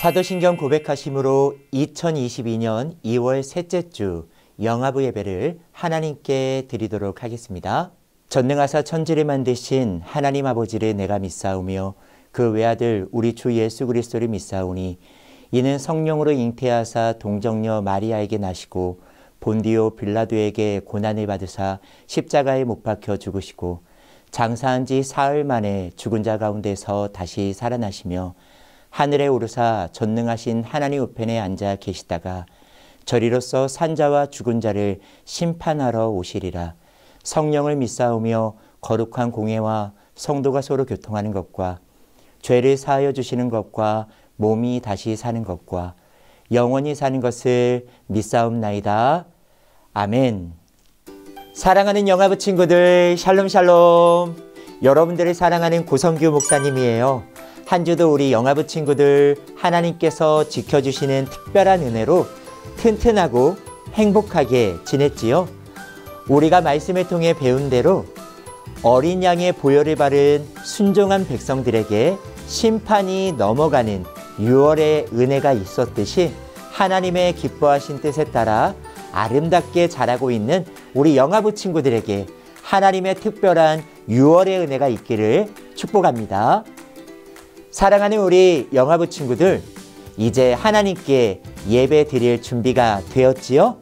사도신경 고백하심으로 2022년 2월 셋째 주 영아부 예배를 하나님께 드리도록 하겠습니다. 전능하사 천지를 만드신 하나님 아버지를 내가 믿사오며 그 외아들 우리 주 예수 그리스도를 믿사오니 이는 성령으로 잉태하사 동정녀 마리아에게 나시고 본디오 빌라도에게 고난을 받으사 십자가에 못 박혀 죽으시고 장사한 지 사흘 만에 죽은 자 가운데서 다시 살아나시며 하늘에 오르사 전능하신 하나님 우편에 앉아 계시다가 저리로서 산자와 죽은 자를 심판하러 오시리라. 성령을 믿사오며 거룩한 공회와 성도가 서로 교통하는 것과 죄를 사하여 주시는 것과 몸이 다시 사는 것과 영원히 사는 것을 믿사옵나이다. 아멘. 사랑하는 영아부 친구들, 샬롬 샬롬. 여러분들을 사랑하는 고성규 목사님이에요. 한 주도 우리 영아부 친구들 하나님께서 지켜주시는 특별한 은혜로 튼튼하고 행복하게 지냈지요? 우리가 말씀을 통해 배운 대로 어린 양의 보혈을 바른 순종한 백성들에게 심판이 넘어가는 6월의 은혜가 있었듯이 하나님의 기뻐하신 뜻에 따라 아름답게 자라고 있는 우리 영아부 친구들에게 하나님의 특별한 6월의 은혜가 있기를 축복합니다. 사랑하는 우리 영아부 친구들, 이제 하나님께 예배 드릴 준비가 되었지요?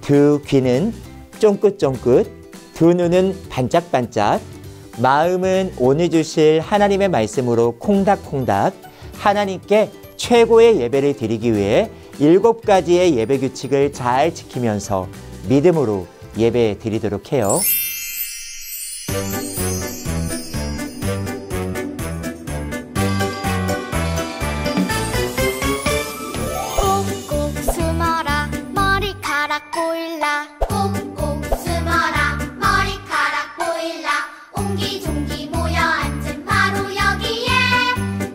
두 귀는 쫑긋쫑긋, 두 눈은 반짝반짝, 마음은 오늘 주실 하나님의 말씀으로 콩닥콩닥 하나님께 최고의 예배를 드리기 위해 7가지의 예배 규칙을 잘 지키면서 믿음으로 예배 드리도록 해요. 꾹꾹 숨어라 머리카락 보일라. 꾹꾹 숨어라 머리카락 보일라. 옹기종기 모여 앉은 바로 여기에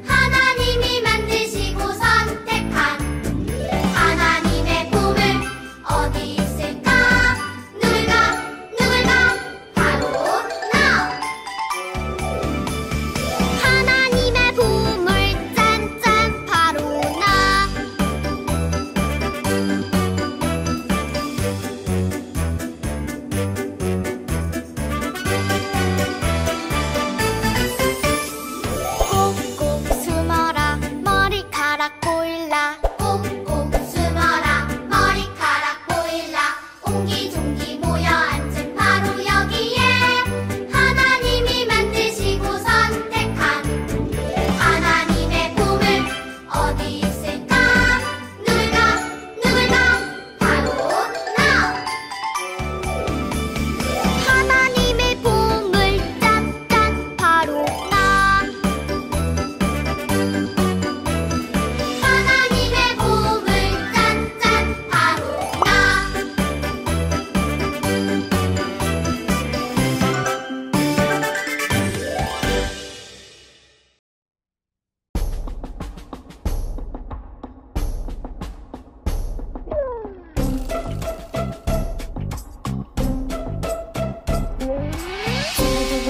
하나님이 만드시고 선택한 하나님의 보물 어디 있을까? 누굴까? 바로 나. 하나님의 보물 짠짠 바로 나. 꾹꾹 숨어라 머리카락 보일라. 꾹꾹 숨어라 머리카락 보일라. 옹기종기 모여 앉은 바로 여기에 하나님이 만드시고 선택한 하나님의 보물 어디 있을까? 누굴까? 바로 나. 하나님의 보물 짠짠 바로 나. 하나님의 보물 짠짠 바로 나.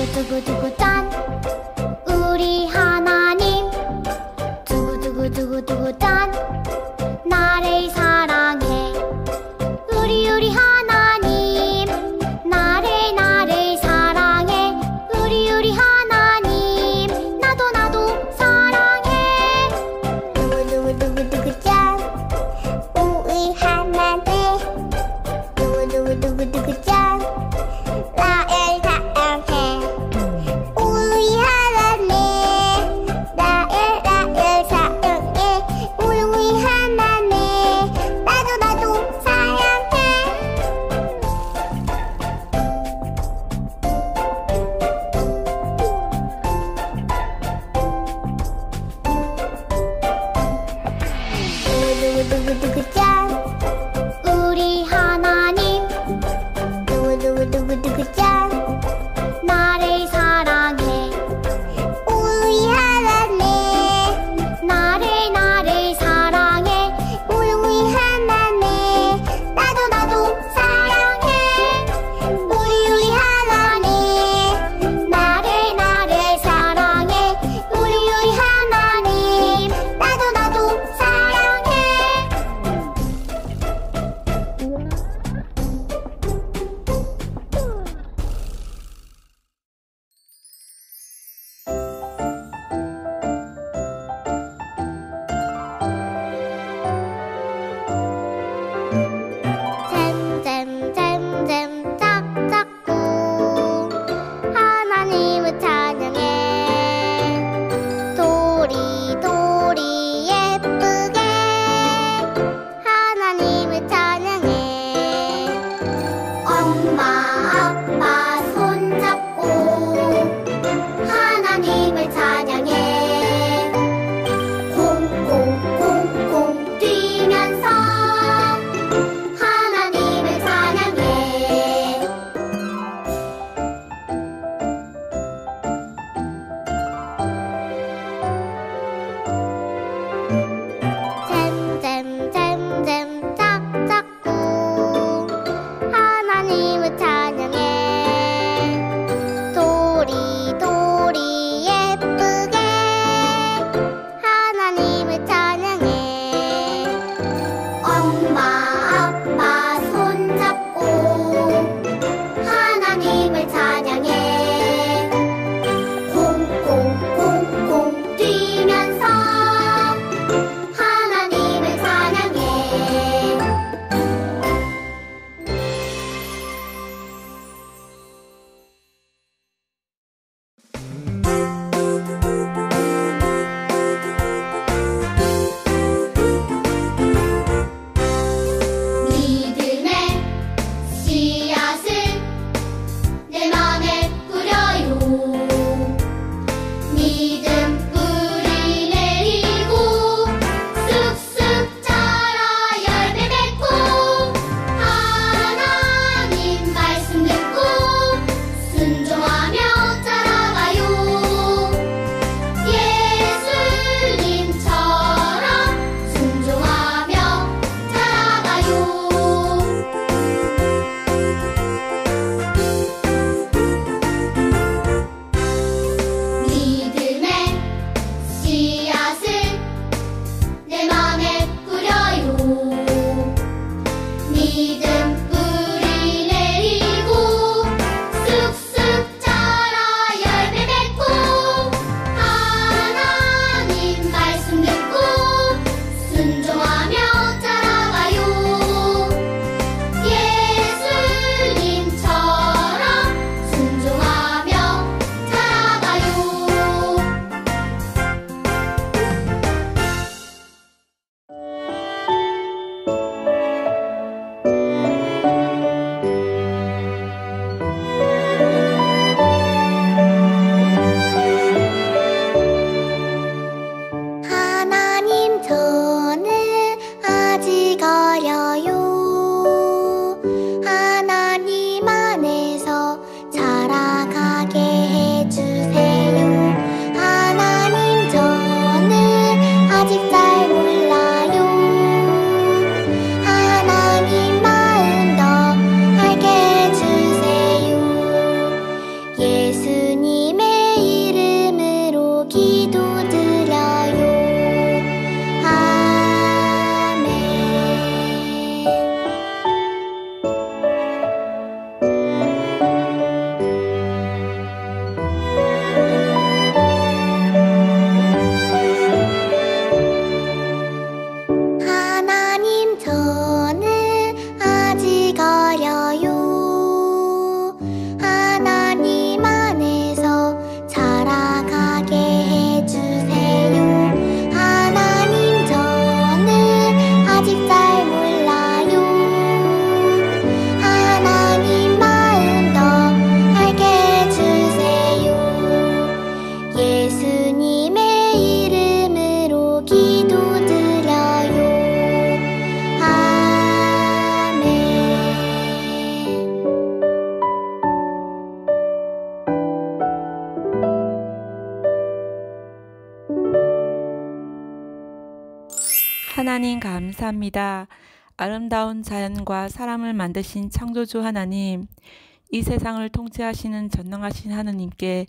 두구두구두구 짠 우리 하나님. 두구두구두구두구 짠 나를 사랑해 우리 하나님. 나를 사랑해 우리 하나님. 나도 사랑해. 두구두구두구두구 짠 우리 하나님. 두구두구두구두구 짠 나를 사랑해 우리 하나님. 나를 사랑해 우리 하나님. 나도 사랑해. 두구두구두구 짠 우리 하나님. 두구두구두구 짠 나를 사랑해 우리 하나님. 나를 사랑해 우리 하나님. 나도 사랑해 우리 하나님. 나를 사랑해 우리 하나님. 나도 사랑해. 듣고 순종하며 자라가요. 예수님처럼 순종하며 자라가요. 하나님 저는 아직 어려요. 하나님 안에서 자라가게 해주세요. 하나님 저는 아직 잘 몰라요. 하나님 마음 더 알게 해주세요. 예수님의 이름으로 기도드려요. 아멘. 하나님 저는 아직 어려요. 하나님 안에서 자라가게 해주세요. 하나님 저는 아직 잘 몰라요. 하나님 마음 더 알게 해주세요. 예수님의 이름으로 기도드려요. 아멘. 하나님 감사합니다. 아름다운 자연과 사람을 만드신 창조주 하나님, 이 세상을 통치하시는 전능하신 하느님께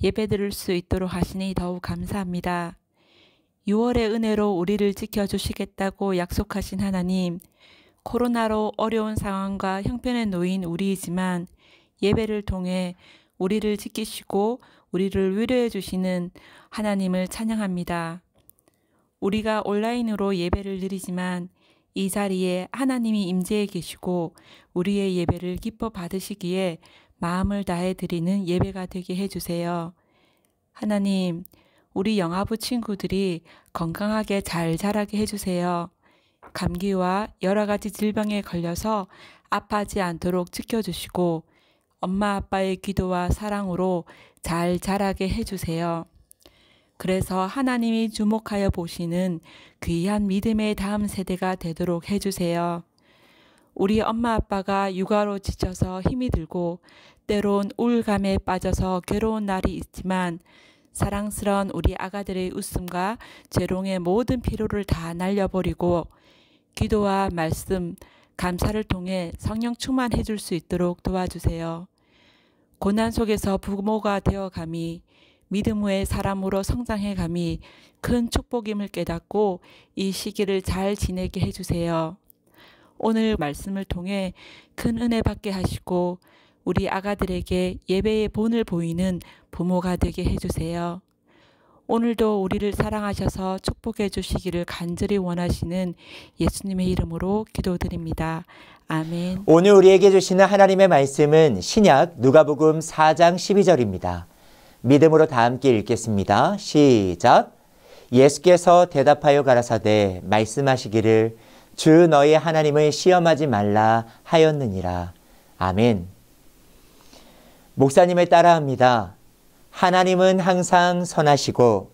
예배드릴 수 있도록 하시니 더욱 감사합니다. 6월의 은혜로 우리를 지켜주시겠다고 약속하신 하나님, 코로나로 어려운 상황과 형편에 놓인 우리이지만 예배를 통해 우리를 지키시고 우리를 위로해 주시는 하나님을 찬양합니다. 우리가 온라인으로 예배를 드리지만 이 자리에 하나님이 임재해 계시고 우리의 예배를 기뻐 받으시기에 마음을 다해 드리는 예배가 되게 해주세요. 하나님, 우리 영아부 친구들이 건강하게 잘 자라게 해주세요. 감기와 여러 가지 질병에 걸려서 아파하지 않도록 지켜주시고 엄마 아빠의 기도와 사랑으로 잘 자라게 해주세요. 그래서 하나님이 주목하여 보시는 귀한 믿음의 다음 세대가 되도록 해주세요. 우리 엄마 아빠가 육아로 지쳐서 힘이 들고 때론 우울감에 빠져서 괴로운 날이 있지만 사랑스러운 우리 아가들의 웃음과 재롱의 모든 피로를 다 날려버리고 기도와 말씀, 감사를 통해 성령 충만해 줄 수 있도록 도와주세요. 고난 속에서 부모가 되어감이 믿음 후에 사람으로 성장해감이 큰 축복임을 깨닫고 이 시기를 잘 지내게 해주세요. 오늘 말씀을 통해 큰 은혜 받게 하시고 우리 아가들에게 예배의 본을 보이는 부모가 되게 해주세요. 오늘도 우리를 사랑하셔서 축복해 주시기를 간절히 원하시는 예수님의 이름으로 기도드립니다. 아멘. 오늘 우리에게 주시는 하나님의 말씀은 신약 누가복음 4장 12절입니다. 믿음으로 다 함께 읽겠습니다. 시작. 예수께서 대답하여 가라사대 말씀하시기를 주 너희 하나님을 시험하지 말라 하였느니라. 아멘. 목사님을 따라합니다. 하나님은 항상 선하시고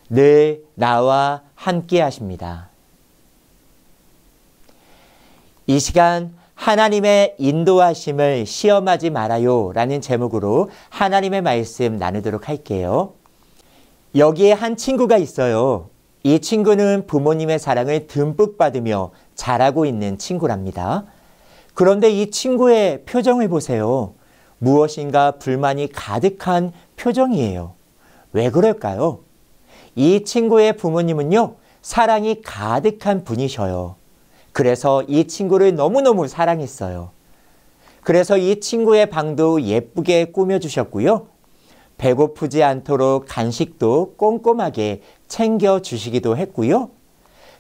늘 나와 함께 하십니다. 이 시간 하나님의 인도하심을 시험하지 말아요 라는 제목으로 하나님의 말씀 나누도록 할게요. 여기에 한 친구가 있어요. 이 친구는 부모님의 사랑을 듬뿍 받으며 자라고 있는 친구랍니다. 그런데 이 친구의 표정을 보세요. 무엇인가 불만이 가득한 표정이에요. 왜 그럴까요? 이 친구의 부모님은요, 사랑이 가득한 분이셔요. 그래서 이 친구를 너무너무 사랑했어요. 그래서 이 친구의 방도 예쁘게 꾸며주셨고요. 배고프지 않도록 간식도 꼼꼼하게 챙겨주시기도 했고요.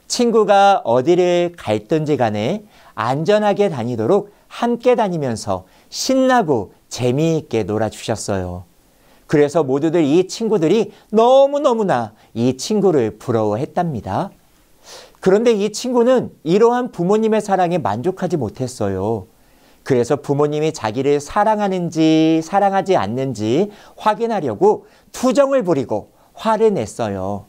친구가 어디를 갔든지 간에 안전하게 다니도록 함께 다니면서 신나고 재미있게 놀아주셨어요. 그래서 모두들 이 친구들이 너무너무나 이 친구를 부러워했답니다. 그런데 이 친구는 이러한 부모님의 사랑에 만족하지 못했어요. 그래서 부모님이 자기를 사랑하는지 사랑하지 않는지 확인하려고 투정을 부리고 화를 냈어요.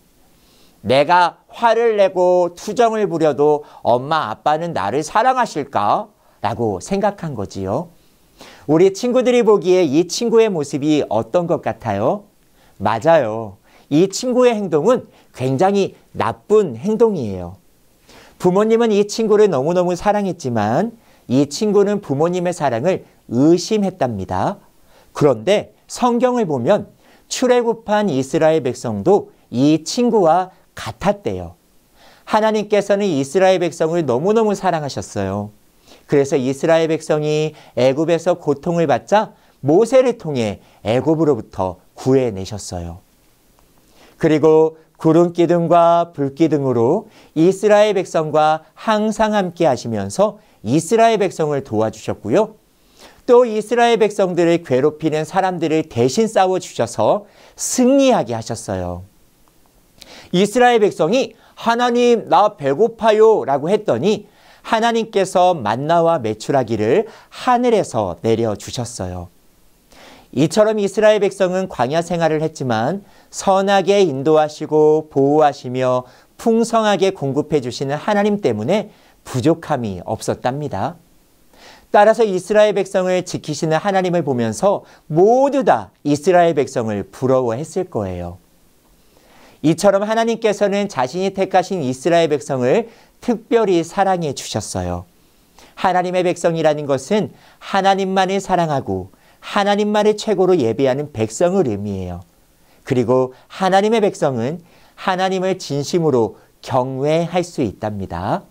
내가 화를 내고 투정을 부려도 엄마 아빠는 나를 사랑하실까? 라고 생각한 거지요. 우리 친구들이 보기에 이 친구의 모습이 어떤 것 같아요? 맞아요. 이 친구의 행동은 굉장히 나쁜 행동이에요. 부모님은 이 친구를 너무너무 사랑했지만 이 친구는 부모님의 사랑을 의심했답니다. 그런데 성경을 보면 출애굽한 이스라엘 백성도 이 친구와 같았대요. 하나님께서는 이스라엘 백성을 너무너무 사랑하셨어요. 그래서 이스라엘 백성이 애굽에서 고통을 받자 모세를 통해 애굽으로부터 구해내셨어요. 그리고 구름 기둥과 불 기둥으로 이스라엘 백성과 항상 함께 하시면서 이스라엘 백성을 도와주셨고요. 또 이스라엘 백성들을 괴롭히는 사람들을 대신 싸워주셔서 승리하게 하셨어요. 이스라엘 백성이 하나님 나 배고파요 라고 했더니 하나님께서 만나와 메추라기를 하늘에서 내려주셨어요. 이처럼 이스라엘 백성은 광야 생활을 했지만 선하게 인도하시고 보호하시며 풍성하게 공급해 주시는 하나님 때문에 부족함이 없었답니다. 따라서 이스라엘 백성을 지키시는 하나님을 보면서 모두 다 이스라엘 백성을 부러워했을 거예요. 이처럼 하나님께서는 자신이 택하신 이스라엘 백성을 특별히 사랑해 주셨어요. 하나님의 백성이라는 것은 하나님만을 사랑하고 하나님만을 최고로 예배하는 백성을 의미해요. 그리고 하나님의 백성은 하나님을 진심으로 경외할 수 있답니다.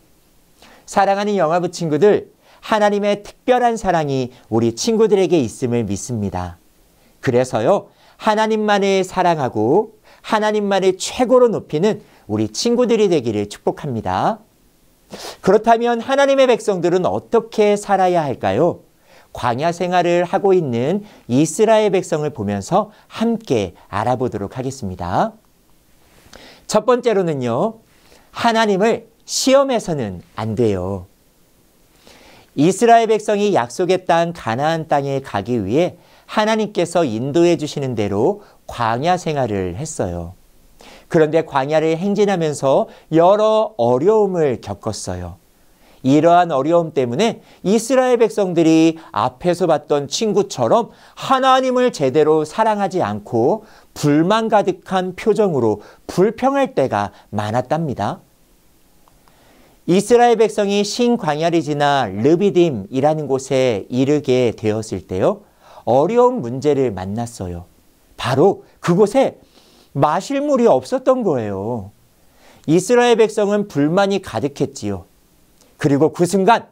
사랑하는 영화부 친구들, 하나님의 특별한 사랑이 우리 친구들에게 있음을 믿습니다. 그래서요, 하나님만을 사랑하고 하나님만을 최고로 높이는 우리 친구들이 되기를 축복합니다. 그렇다면 하나님의 백성들은 어떻게 살아야 할까요? 광야 생활을 하고 있는 이스라엘 백성을 보면서 함께 알아보도록 하겠습니다. 첫 번째로는요, 하나님을 시험해서는 안 돼요. 이스라엘 백성이 약속의 땅 가나안 땅에 가기 위해 하나님께서 인도해 주시는 대로 광야 생활을 했어요. 그런데 광야를 행진하면서 여러 어려움을 겪었어요. 이러한 어려움 때문에 이스라엘 백성들이 앞에서 봤던 친구처럼 하나님을 제대로 사랑하지 않고 불만 가득한 표정으로 불평할 때가 많았답니다. 이스라엘 백성이 신광야를 지나 르비딤이라는 곳에 이르게 되었을 때요, 어려운 문제를 만났어요. 바로 그곳에 마실 물이 없었던 거예요. 이스라엘 백성은 불만이 가득했지요. 그리고 그 순간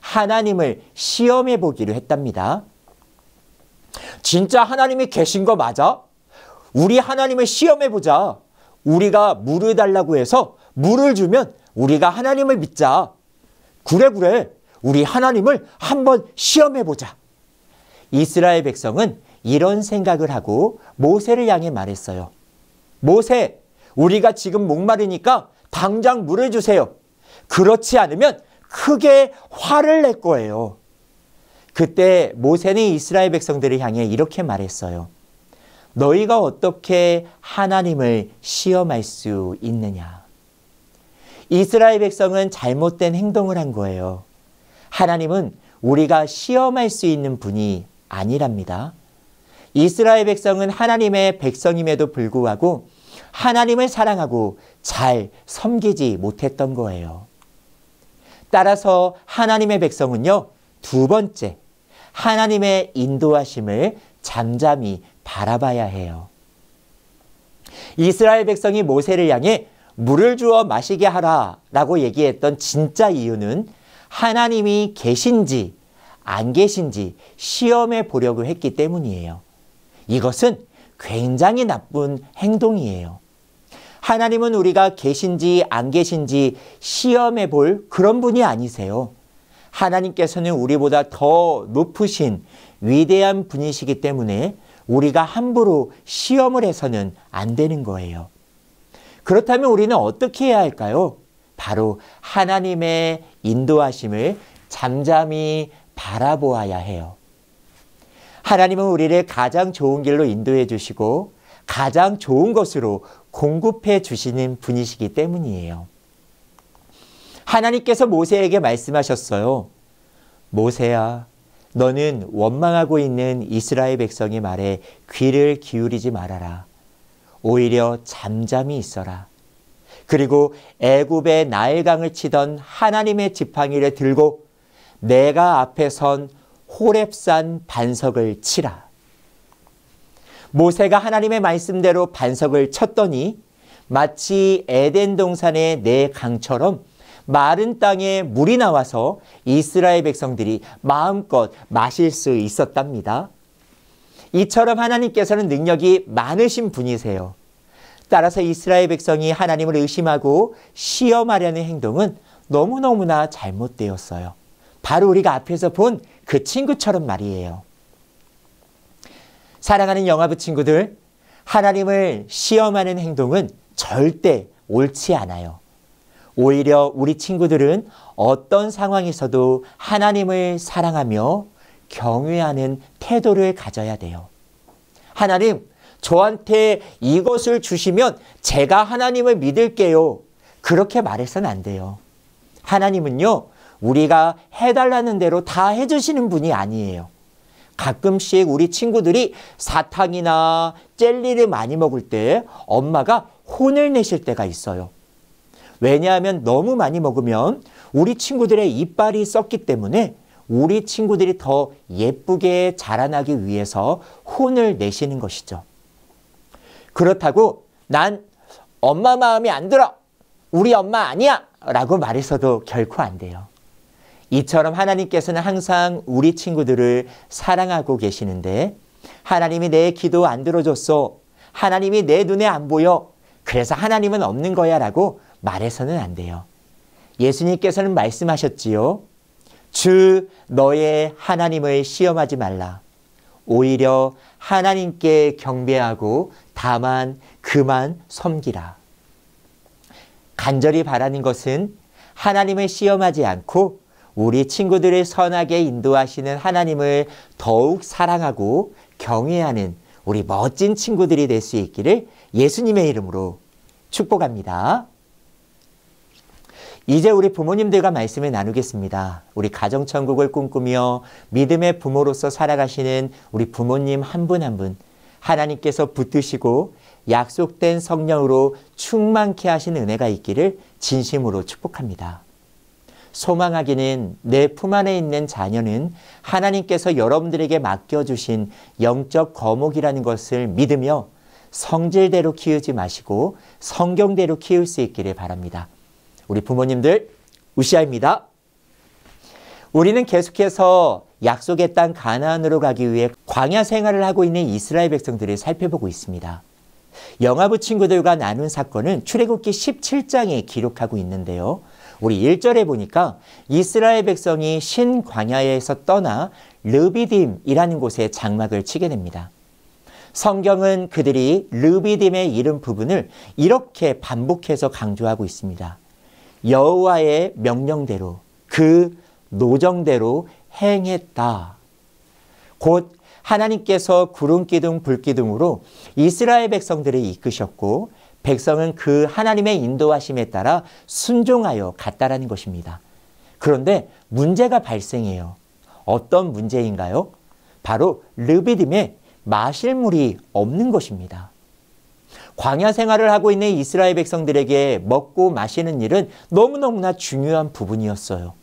하나님을 시험해 보기로 했답니다. 진짜 하나님이 계신 거 맞아? 우리 하나님을 시험해 보자. 우리가 물을 달라고 해서 물을 주면 우리가 하나님을 믿자. 그래. 우리 하나님을 한번 시험해 보자. 이스라엘 백성은 이런 생각을 하고 모세를 향해 말했어요. 모세, 우리가 지금 목마르니까 당장 물을 주세요. 그렇지 않으면 크게 화를 낼 거예요. 그때 모세는 이스라엘 백성들을 향해 이렇게 말했어요. 너희가 어떻게 하나님을 시험할 수 있느냐? 이스라엘 백성은 잘못된 행동을 한 거예요. 하나님은 우리가 시험할 수 있는 분이 아니랍니다. 이스라엘 백성은 하나님의 백성임에도 불구하고 하나님을 사랑하고 잘 섬기지 못했던 거예요. 따라서 하나님의 백성은요, 두 번째, 하나님의 인도하심을 잠잠히 바라봐야 해요. 이스라엘 백성이 모세를 향해 물을 주어 마시게 하라 라고 얘기했던 진짜 이유는 하나님이 계신지 안 계신지 시험해 보려고 했기 때문이에요. 이것은 굉장히 나쁜 행동이에요. 하나님은 우리가 계신지 안 계신지 시험해 볼 그런 분이 아니세요. 하나님께서는 우리보다 더 높으신 위대한 분이시기 때문에 우리가 함부로 시험을 해서는 안 되는 거예요. 그렇다면 우리는 어떻게 해야 할까요? 바로 하나님의 인도하심을 잠잠히 바라보아야 해요. 하나님은 우리를 가장 좋은 길로 인도해 주시고 가장 좋은 것으로 공급해 주시는 분이시기 때문이에요. 하나님께서 모세에게 말씀하셨어요. 모세야, 너는 원망하고 있는 이스라엘 백성의 말에 귀를 기울이지 말아라. 오히려 잠잠히 있어라. 그리고 애굽의 나일강을 치던 하나님의 지팡이를 들고 내가 앞에 선 호렙산 반석을 치라. 모세가 하나님의 말씀대로 반석을 쳤더니 마치 에덴 동산의 네 강처럼 마른 땅에 물이 나와서 이스라엘 백성들이 마음껏 마실 수 있었답니다. 이처럼 하나님께서는 능력이 많으신 분이세요. 따라서 이스라엘 백성이 하나님을 의심하고 시험하려는 행동은 너무너무나 잘못되었어요. 바로 우리가 앞에서 본 그 친구처럼 말이에요. 사랑하는 영화부 친구들, 하나님을 시험하는 행동은 절대 옳지 않아요. 오히려 우리 친구들은 어떤 상황에서도 하나님을 사랑하며 경외하는 태도를 가져야 돼요. 하나님, 저한테 이것을 주시면 제가 하나님을 믿을게요. 그렇게 말해서는 안 돼요. 하나님은요, 우리가 해달라는 대로 다 해주시는 분이 아니에요. 가끔씩 우리 친구들이 사탕이나 젤리를 많이 먹을 때 엄마가 혼을 내실 때가 있어요. 왜냐하면 너무 많이 먹으면 우리 친구들의 이빨이 썩기 때문에 우리 친구들이 더 예쁘게 자라나기 위해서 혼을 내시는 것이죠. 그렇다고 난 엄마 마음에 안 들어. 우리 엄마 아니야. 라고 말해서도 결코 안 돼요. 이처럼 하나님께서는 항상 우리 친구들을 사랑하고 계시는데 하나님이 내 기도 안 들어줬어. 하나님이 내 눈에 안 보여. 그래서 하나님은 없는 거야 라고 말해서는 안 돼요. 예수님께서는 말씀하셨지요. 주 너의 하나님을 시험하지 말라. 오히려 하나님께 경배하고 다만 그만 섬기라. 간절히 바라는 것은 하나님을 시험하지 않고 우리 친구들을 선하게 인도하시는 하나님을 더욱 사랑하고 경외하는 우리 멋진 친구들이 될 수 있기를 예수님의 이름으로 축복합니다. 이제 우리 부모님들과 말씀을 나누겠습니다. 우리 가정천국을 꿈꾸며 믿음의 부모로서 살아가시는 우리 부모님 한 분 한 분 하나님께서 붙드시고 약속된 성령으로 충만케 하신 은혜가 있기를 진심으로 축복합니다. 소망하기는 내 품 안에 있는 자녀는 하나님께서 여러분들에게 맡겨주신 영적 거목이라는 것을 믿으며 성질대로 키우지 마시고 성경대로 키울 수 있기를 바랍니다. 우리 부모님들 우시아입니다. 우리는 계속해서 약속의 땅 가나안으로 가기 위해 광야 생활을 하고 있는 이스라엘 백성들을 살펴보고 있습니다. 영화부 친구들과 나눈 사건은 출애굽기 17장에 기록하고 있는데요. 우리 1절에 보니까 이스라엘 백성이 신광야에서 떠나 르비딤이라는 곳에 장막을 치게 됩니다. 성경은 그들이 르비딤의 이름 부분을 이렇게 반복해서 강조하고 있습니다. 여호와의 명령대로 그 노정대로 행했다. 곧 하나님께서 구름기둥 불기둥으로 이스라엘 백성들을 이끄셨고 백성은 그 하나님의 인도하심에 따라 순종하여 갔다라는 것입니다. 그런데 문제가 발생해요. 어떤 문제인가요? 바로 르비딤에 마실 물이 없는 것입니다. 광야 생활을 하고 있는 이스라엘 백성들에게 먹고 마시는 일은 너무너무나 중요한 부분이었어요.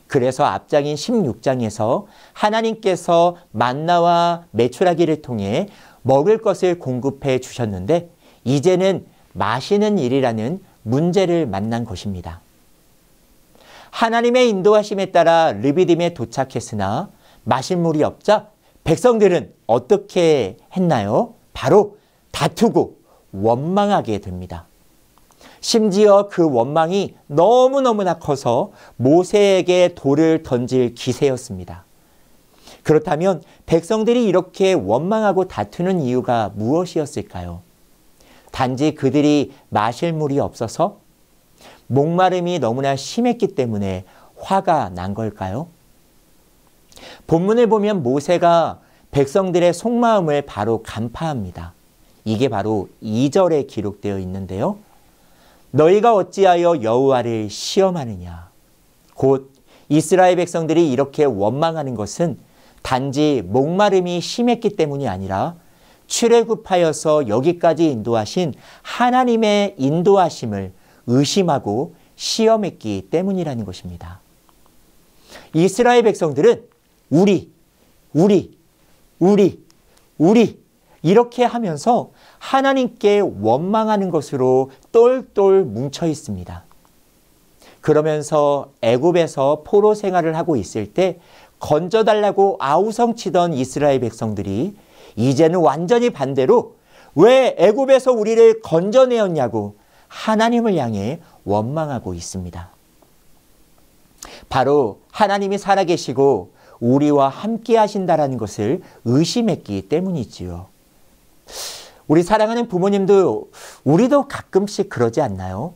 그래서 앞장인 16장에서 하나님께서 만나와 메추라기를 통해 먹을 것을 공급해 주셨는데 이제는 마시는 일이라는 문제를 만난 것입니다. 하나님의 인도하심에 따라 르비딤에 도착했으나 마실 물이 없자 백성들은 어떻게 했나요? 바로 다투고 원망하게 됩니다. 심지어 그 원망이 너무너무나 커서 모세에게 돌을 던질 기세였습니다. 그렇다면 백성들이 이렇게 원망하고 다투는 이유가 무엇이었을까요? 단지 그들이 마실 물이 없어서? 목마름이 너무나 심했기 때문에 화가 난 걸까요? 본문을 보면 모세가 백성들의 속마음을 바로 간파합니다. 이게 바로 2절에 기록되어 있는데요. 너희가 어찌하여 여호와를 시험하느냐. 곧 이스라엘 백성들이 이렇게 원망하는 것은 단지 목마름이 심했기 때문이 아니라 출애굽하여서 여기까지 인도하신 하나님의 인도하심을 의심하고 시험했기 때문이라는 것입니다. 이스라엘 백성들은 우리 이렇게 하면서 하나님께 원망하는 것으로 똘똘 뭉쳐 있습니다. 그러면서 애굽에서 포로 생활을 하고 있을 때 건져달라고 아우성치던 이스라엘 백성들이 이제는 완전히 반대로 왜 애굽에서 우리를 건져내었냐고 하나님을 향해 원망하고 있습니다. 바로 하나님이 살아계시고 우리와 함께 하신다라는 것을 의심했기 때문이지요. 우리 사랑하는 부모님도 우리도 가끔씩 그러지 않나요?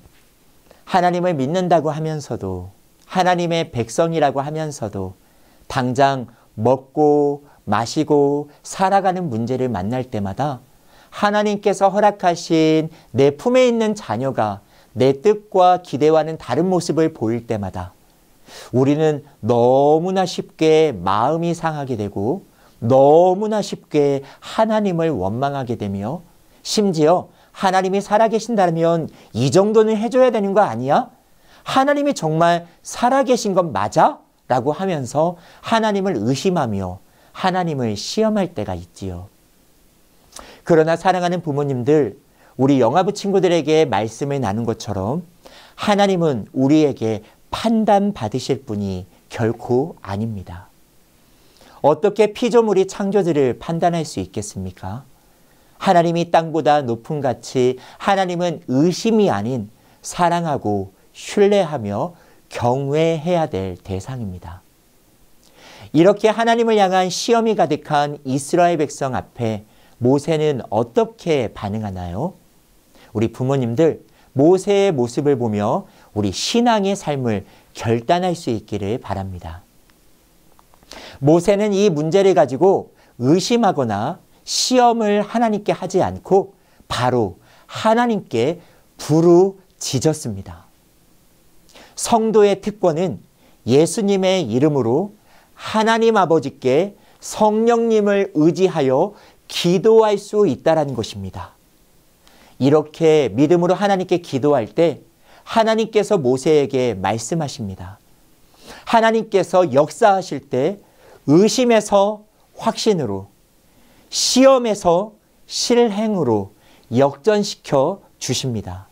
하나님을 믿는다고 하면서도 하나님의 백성이라고 하면서도 당장 먹고 마시고 살아가는 문제를 만날 때마다 하나님께서 허락하신 내 품에 있는 자녀가 내 뜻과 기대와는 다른 모습을 보일 때마다 우리는 너무나 쉽게 마음이 상하게 되고 너무나 쉽게 하나님을 원망하게 되며 심지어 하나님이 살아계신다면 이 정도는 해줘야 되는 거 아니야? 하나님이 정말 살아계신 건 맞아? 라고 하면서 하나님을 의심하며 하나님을 시험할 때가 있지요. 그러나 사랑하는 부모님들, 우리 영아부 친구들에게 말씀을 나눈 것처럼 하나님은 우리에게 판단받으실 분이 결코 아닙니다. 어떻게 피조물이 창조들을 판단할 수 있겠습니까? 하나님이 땅보다 높은 가치, 하나님은 의심이 아닌 사랑하고 신뢰하며 경외해야 될 대상입니다. 이렇게 하나님을 향한 시험이 가득한 이스라엘 백성 앞에 모세는 어떻게 반응하나요? 우리 부모님들, 모세의 모습을 보며 우리 신앙의 삶을 결단할 수 있기를 바랍니다. 모세는 이 문제를 가지고 의심하거나 시험을 하나님께 하지 않고 바로 하나님께 부르짖었습니다. 성도의 특권은 예수님의 이름으로 하나님 아버지께 성령님을 의지하여 기도할 수 있다는 것입니다. 이렇게 믿음으로 하나님께 기도할 때 하나님께서 모세에게 말씀하십니다. 하나님께서 역사하실 때 의심에서 확신으로, 시험에서 실행으로 역전시켜 주십니다.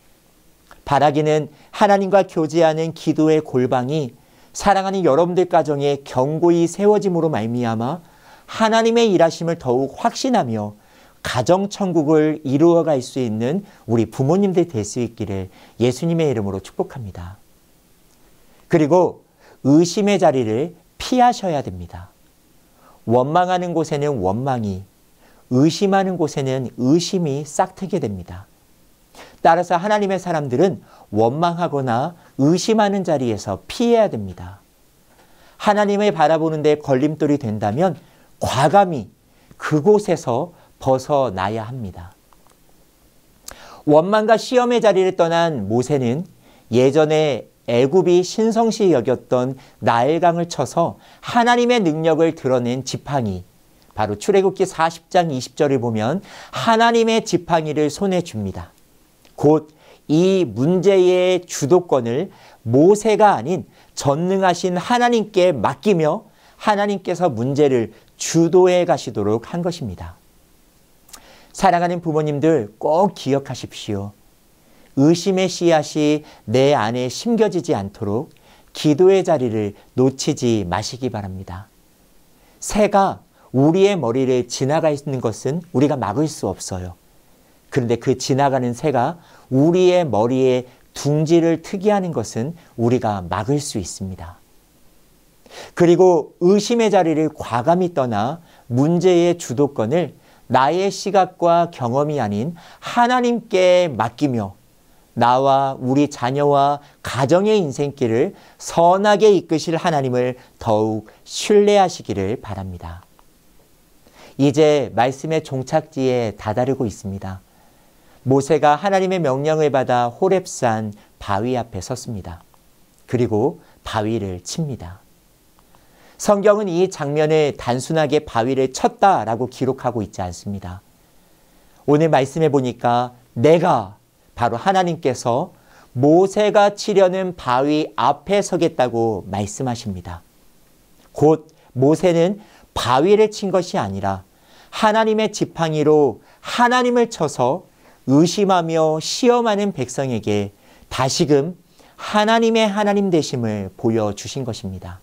바라기는 하나님과 교제하는 기도의 골방이 사랑하는 여러분들 가정에 견고히 세워짐으로 말미암아 하나님의 일하심을 더욱 확신하며 가정천국을 이루어갈 수 있는 우리 부모님들 될 수 있기를 예수님의 이름으로 축복합니다. 그리고 의심의 자리를 피하셔야 됩니다. 원망하는 곳에는 원망이, 의심하는 곳에는 의심이 싹트게 됩니다. 따라서 하나님의 사람들은 원망하거나 의심하는 자리에서 피해야 됩니다. 하나님을 바라보는 데 걸림돌이 된다면 과감히 그곳에서 벗어나야 합니다. 원망과 시험의 자리를 떠난 모세는 예전에 애굽이 신성시 여겼던 나일강을 쳐서 하나님의 능력을 드러낸 지팡이, 바로 출애굽기 40장 20절을 보면 하나님의 지팡이를 손에 줍니다. 곧 이 문제의 주도권을 모세가 아닌 전능하신 하나님께 맡기며 하나님께서 문제를 주도해 가시도록 한 것입니다. 사랑하는 부모님들 꼭 기억하십시오. 의심의 씨앗이 내 안에 심겨지지 않도록 기도의 자리를 놓치지 마시기 바랍니다. 새가 우리의 머리를 지나가 있는 것은 우리가 막을 수 없어요. 그런데 그 지나가는 새가 우리의 머리에 둥지를 트게 하는 것은 우리가 막을 수 있습니다. 그리고 의심의 자리를 과감히 떠나 문제의 주도권을 나의 시각과 경험이 아닌 하나님께 맡기며 나와 우리 자녀와 가정의 인생길을 선하게 이끄실 하나님을 더욱 신뢰하시기를 바랍니다. 이제 말씀의 종착지에 다다르고 있습니다. 모세가 하나님의 명령을 받아 호렙산 바위 앞에 섰습니다. 그리고 바위를 칩니다. 성경은 이 장면을 단순하게 바위를 쳤다라고 기록하고 있지 않습니다. 오늘 말씀해 보니까 내가 바로 하나님께서 모세가 치려는 바위 앞에 서겠다고 말씀하십니다. 곧 모세는 바위를 친 것이 아니라 하나님의 지팡이로 하나님을 쳐서 의심하며 시험하는 백성에게 다시금 하나님의 하나님 되심을 보여주신 것입니다.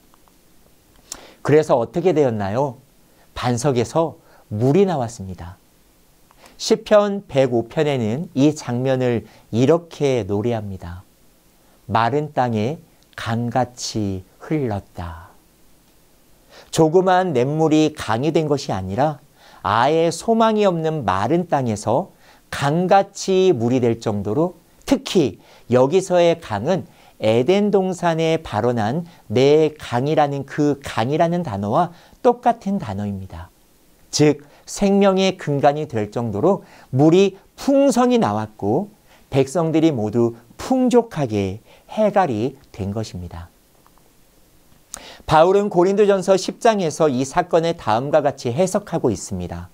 그래서 어떻게 되었나요? 반석에서 물이 나왔습니다. 시편 105편에는 이 장면을 이렇게 노래합니다. 마른 땅에 강같이 흘렀다. 조그만 냇물이 강이 된 것이 아니라 아예 소망이 없는 마른 땅에서 강같이 물이 될 정도로, 특히 여기서의 강은 에덴 동산에 발원한 내 강이라는 그 강이라는 단어와 똑같은 단어입니다. 즉 생명의 근간이 될 정도로 물이 풍성히 나왔고 백성들이 모두 풍족하게 해갈이 된 것입니다. 바울은 고린도전서 10장에서 이 사건을 다음과 같이 해석하고 있습니다.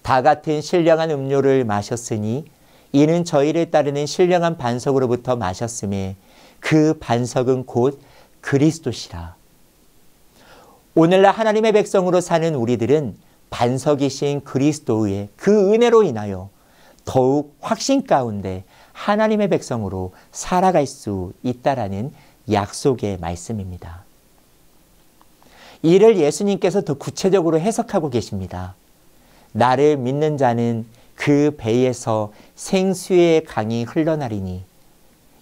다 같은 신령한 음료를 마셨으니 이는 저희를 따르는 신령한 반석으로부터 마셨음에 그 반석은 곧 그리스도시라. 오늘날 하나님의 백성으로 사는 우리들은 반석이신 그리스도의 그 은혜로 인하여 더욱 확신 가운데 하나님의 백성으로 살아갈 수 있다라는 약속의 말씀입니다. 이를 예수님께서 더 구체적으로 해석하고 계십니다. 나를 믿는 자는 그 배에서 생수의 강이 흘러나리니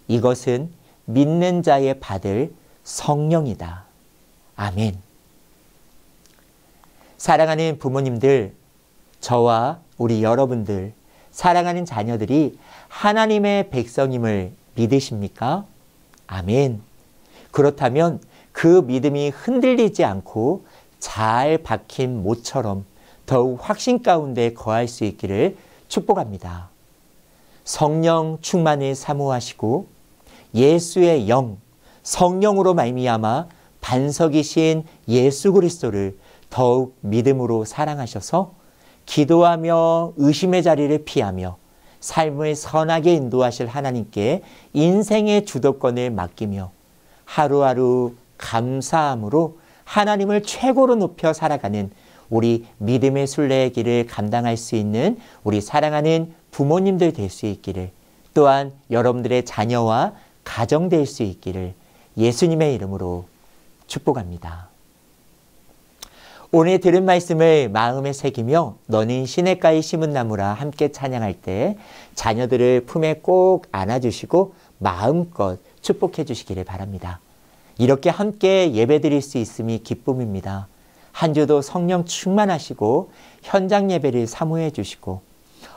이것은 믿는 자의 받을 성령이다. 아멘. 사랑하는 부모님들, 저와 우리 여러분들, 사랑하는 자녀들이 하나님의 백성임을 믿으십니까? 아멘. 그렇다면 그 믿음이 흔들리지 않고 잘 박힌 못처럼 더욱 확신 가운데 거할 수 있기를 축복합니다. 성령 충만을 사모하시고 예수의 영, 성령으로 말미암아 반석이신 예수 그리스도를 더욱 믿음으로 사랑하셔서 기도하며 의심의 자리를 피하며 삶을 선하게 인도하실 하나님께 인생의 주도권을 맡기며 하루하루 감사함으로 하나님을 최고로 높여 살아가는 우리 믿음의 순례의 길을 감당할 수 있는 우리 사랑하는 부모님들 될 수 있기를, 또한 여러분들의 자녀와 가정 될 수 있기를 예수님의 이름으로 축복합니다. 오늘 들은 말씀을 마음에 새기며 너는 시냇가에 심은 나무라 함께 찬양할 때 자녀들을 품에 꼭 안아주시고 마음껏 축복해 주시기를 바랍니다. 이렇게 함께 예배드릴 수 있음이 기쁨입니다. 한 주도 성령 충만하시고 현장 예배를 사모해 주시고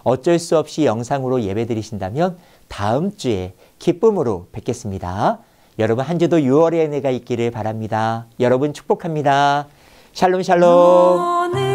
어쩔 수 없이 영상으로 예배드리신다면 다음 주에 기쁨으로 뵙겠습니다. 여러분 한 주도 6월의 은혜가 있기를 바랍니다. 여러분 축복합니다. 샬롬 샬롬.